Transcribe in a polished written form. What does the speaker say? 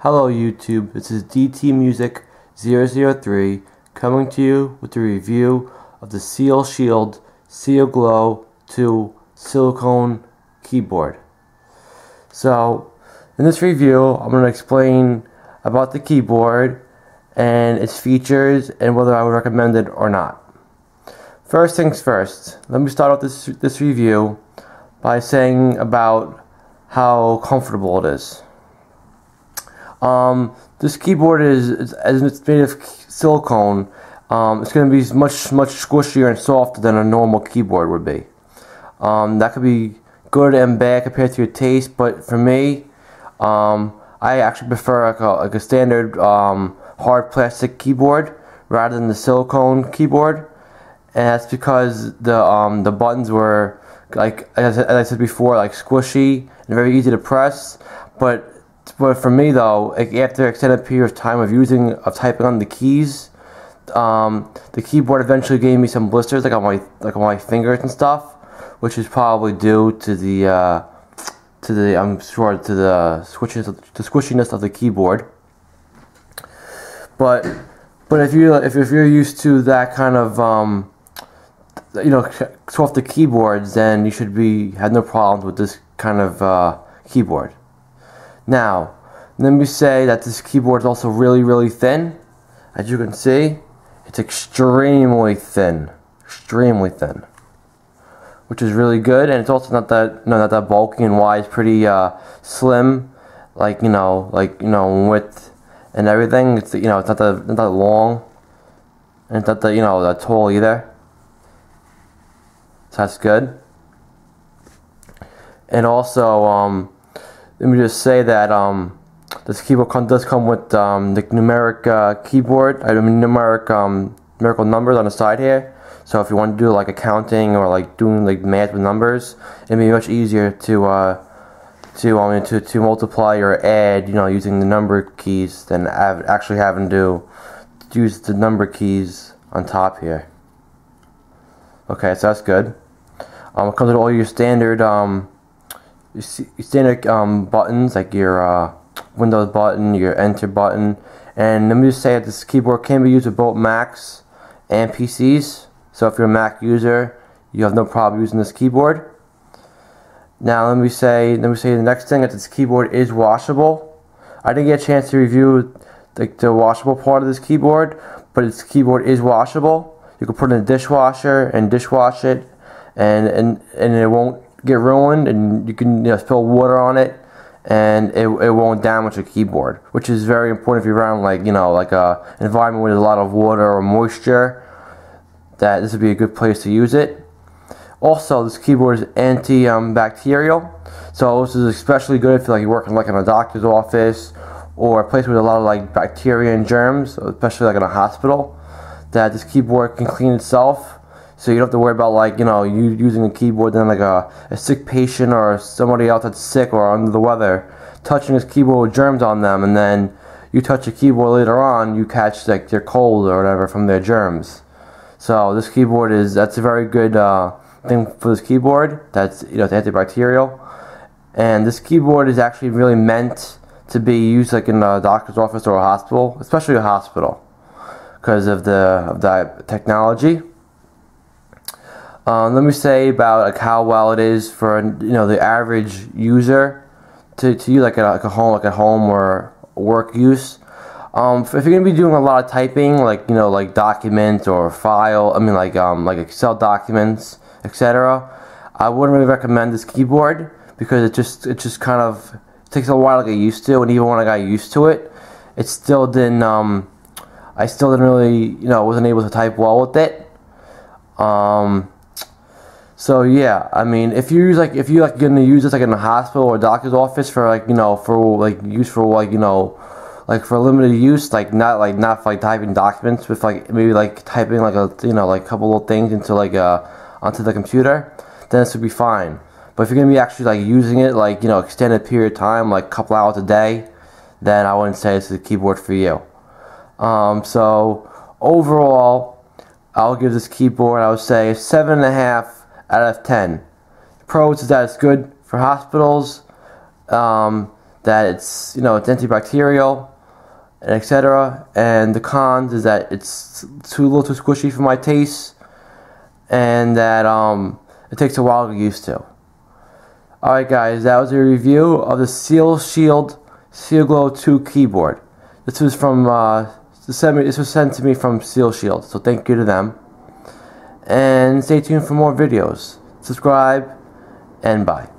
Hello YouTube, this is DT Music 003 coming to you with a review of the Seal Shield Seal GLOW2 silicone keyboard. So in this review I'm going to explain about the keyboard and its features and whether I would recommend it or not. First things first, let me start off this review by saying about how comfortable it is. This keyboard is as it's made of silicone. It's going to be much squishier and softer than a normal keyboard would be. That could be good and bad compared to your taste, but for me, I actually prefer like a standard hard plastic keyboard rather than the silicone keyboard, and that's because the buttons were as I said before, like squishy and very easy to press, but for me though, like after an extended period of time of typing on the keys, the keyboard eventually gave me some blisters on my fingers and stuff, which is probably due to the I'm sure to the squishiness of the keyboard. But if you're used to that kind of softer keyboards, then you should have no problems with this kind of keyboard. Now, let me say that this keyboard is also really thin. As you can see, it's extremely thin, which is really good, and it's also not that bulky and wide. It's pretty slim, in width and everything. It's it's not that long, and it's not that tall either. So that's good. And also, let me just say that this keyboard does come with the numeric keyboard. Numerical numbers on the side here. So if you want to do like accounting or like doing like math with numbers, it'd be much easier to multiply or add, using the number keys than actually having to use the number keys on top here. Okay, so that's good. It comes with all your standard buttons, like your Windows button, your Enter button, and let me just say that this keyboard can be used with both Macs and PCs. So if you're a Mac user, you have no problem using this keyboard. Now let me say the next thing, that this keyboard is washable. I didn't get a chance to review the washable part of this keyboard, but this keyboard is washable. You can put it in a dishwasher and dishwash it, and it won't get ruined, and you can spill water on it, and it won't damage the keyboard, which is very important if you're around an environment with a lot of water or moisture. That this would be a good place to use it. Also, this keyboard is antibacterial, so this is especially good if you're working in a doctor's office or a place with a lot of bacteria and germs, especially in a hospital. That this keyboard can clean itself. So you don't have to worry about you using a keyboard, then a sick patient or somebody else that's sick or under the weather touching this keyboard with germs on them, and then you touch the keyboard later on, you catch their cold or whatever from their germs. So this keyboard that's a very good thing for this keyboard. That's it's antibacterial, and this keyboard is actually really meant to be used in a doctor's office or a hospital, especially a hospital, because of the technology. Let me say about how well it is for the average user to use at home or work use. If you're gonna be doing a lot of typing, like documents or file, like Excel documents, etc., I wouldn't really recommend this keyboard because it just kind of takes a while to get used to, and even when I got used to it, it still didn't. I still didn't really wasn't able to type well with it. So yeah, if you're gonna use this in a hospital or a doctor's office for for limited use, not for typing documents, with maybe typing a couple little things into onto the computer, then this would be fine. But if you're gonna be actually using it extended period of time, a couple hours a day, then I wouldn't say this is a keyboard for you. So overall, I'll give this keyboard, I would say, 7.5 out of 10. Pros is that it's good for hospitals. that it's, you know, it's antibacterial, and etc. And the cons is that it's a little too squishy for my taste, and that it takes a while to get used to. Alright guys, that was a review of the Seal Shield GLOW2 keyboard. This was from this was sent to me from Seal Shield, so thank you to them. And stay tuned for more videos. Subscribe, and bye.